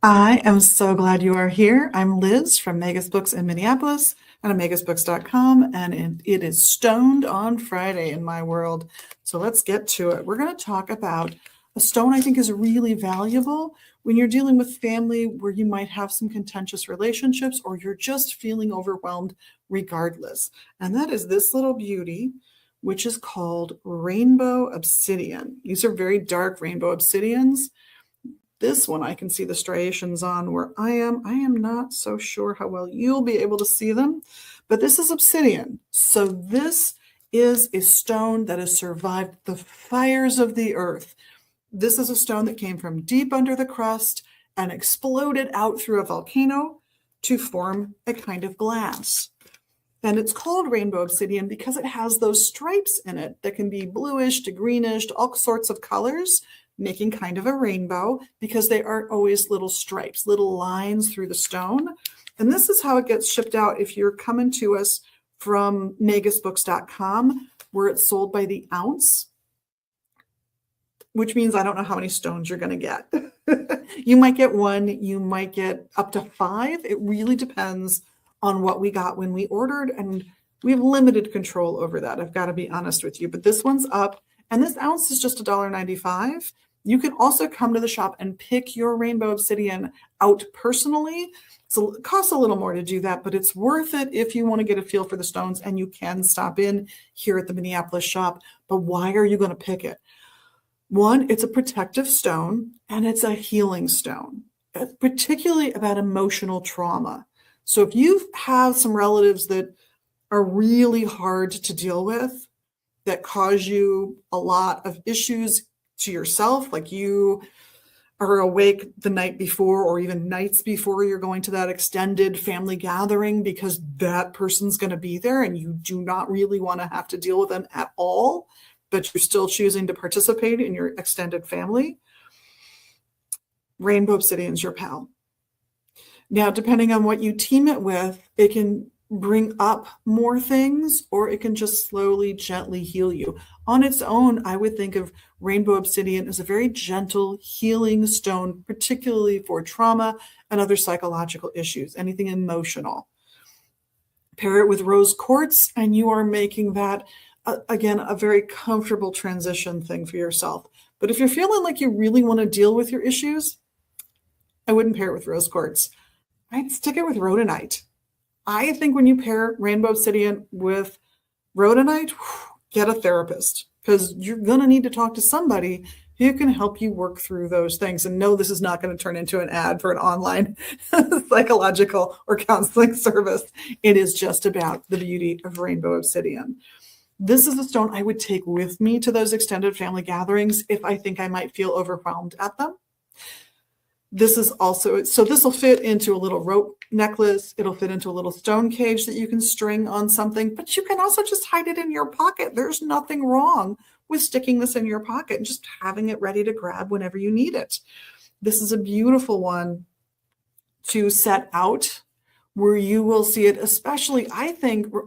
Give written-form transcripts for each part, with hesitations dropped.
I am so glad you are here. I'm Liz from Megas Books in Minneapolis and megasbooks.com, and it is Stoned on Friday in my world. So let's get to it. We're going to talk about a stone I think is really valuable when you're dealing with family where you might have some contentious relationships or you're just feeling overwhelmed regardless. And that is this little beauty, which is called rainbow obsidian. These are very dark rainbow obsidians. This one I can see the striations on where I am. I am not so sure how well you'll be able to see them, but this is obsidian. So this is a stone that has survived the fires of the earth. This is a stone that came from deep under the crust and exploded out through a volcano to form a kind of glass. And it's called rainbow obsidian because it has those stripes in it that can be bluish to greenish to all sorts of colors, making kind of a rainbow because they aren't always little stripes, little lines through the stone. And this is how it gets shipped out if you're coming to us from megasbooks.com, where it's sold by the ounce, which means I don't know how many stones you're going to get. You might get one, you might get up to 5. It really depends on what we got when we ordered, and we have limited control over that. I've got to be honest with you, but this one's up, and this ounce is just $1.95. You can also come to the shop and pick your rainbow obsidian out personally. So it costs a little more to do that, but it's worth it if you want to get a feel for the stones, and you can stop in here at the Minneapolis shop. But why are you going to pick it? One, it's a protective stone, and it's a healing stone, particularly about emotional trauma. So if you have some relatives that are really hard to deal with, that cause you a lot of issues to yourself, like you are awake the night before or even nights before you're going to that extended family gathering because that person's going to be there and you do not really want to have to deal with them at all, but you're still choosing to participate in your extended family, rainbow obsidian's your pal. Now, depending on what you team it with, it can bring up more things, or it can just slowly, gently heal you. On its own, I would think of rainbow obsidian as a very gentle, healing stone, particularly for trauma and other psychological issues, anything emotional. Pair it with rose quartz, and you are making that, again, a very comfortable transition thing for yourself. But if you're feeling like you really want to deal with your issues, I wouldn't pair it with rose quartz. I'd stick it with rhodonite. I think when you pair rainbow obsidian with rhodonite, get a therapist, because you're going to need to talk to somebody who can help you work through those things. And no, this is not going to turn into an ad for an online psychological or counseling service. It is just about the beauty of rainbow obsidian. This is a stone I would take with me to those extended family gatherings if I think I might feel overwhelmed at them. This is also, so this will fit into a little rope necklace. It'll fit into a little stone cage that you can string on something, but you can also just hide it in your pocket. There's nothing wrong with sticking this in your pocket and just having it ready to grab whenever you need it. This is a beautiful one to set out where you will see it, especially, I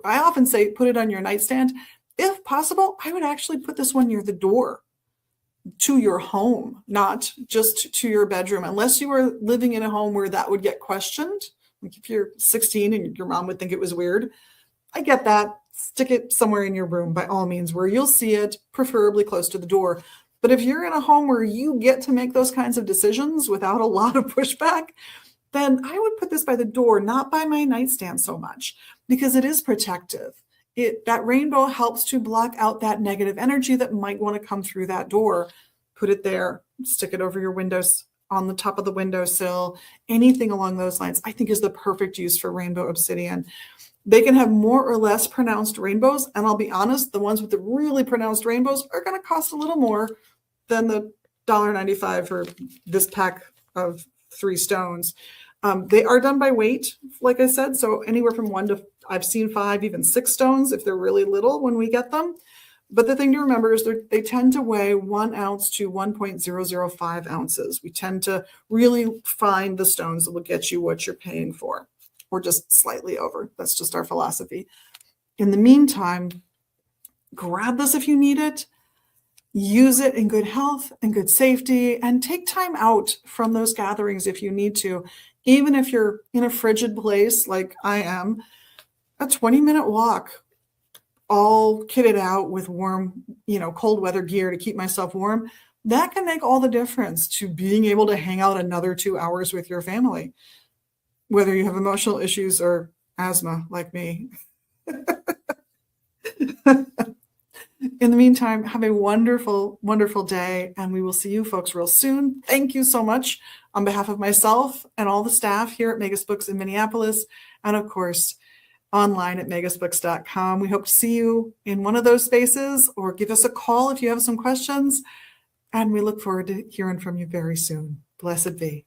often say, put it on your nightstand. If possible, I would actually put this one near the door to your home, not just to your bedroom, unless you were living in a home where that would get questioned. Like if you're 16 and your mom would think it was weird, I get that. Stick it somewhere in your room by all means where you'll see it, preferably close to the door. But if you're in a home where you get to make those kinds of decisions without a lot of pushback, then I would put this by the door, not by my nightstand so much, because it is protective. That rainbow helps to block out that negative energy that might want to come through that door. Put it there, stick it over your windows, on the top of the windowsill, anything along those lines, I think is the perfect use for rainbow obsidian. They can have more or less pronounced rainbows, and I'll be honest, the ones with the really pronounced rainbows are going to cost a little more than the $1.95 for this pack of 3 stones. They are done by weight, like I said, so anywhere from 1 to, I've seen 5, even 6 stones if they're really little when we get them. But the thing to remember is they tend to weigh 1 ounce to 1.005 ounces. We tend to really find the stones that will get you what you're paying for, or just slightly over. That's just our philosophy. In the meantime, grab this if you need it. use it in good health and good safety, and take time out from those gatherings if you need to. Even if you're in a frigid place like I am, a 20-minute walk, all kitted out with warm, cold weather gear to keep myself warm, that can make all the difference to being able to hang out another 2 hours with your family, whether you have emotional issues or asthma like me. In the meantime, have a wonderful, wonderful day, and we will see you folks real soon. Thank you so much on behalf of myself and all the staff here at Megas Books in Minneapolis, and of course, online at megasbooks.com. We hope to see you in one of those spaces, or give us a call if you have some questions, and we look forward to hearing from you very soon. Blessed be.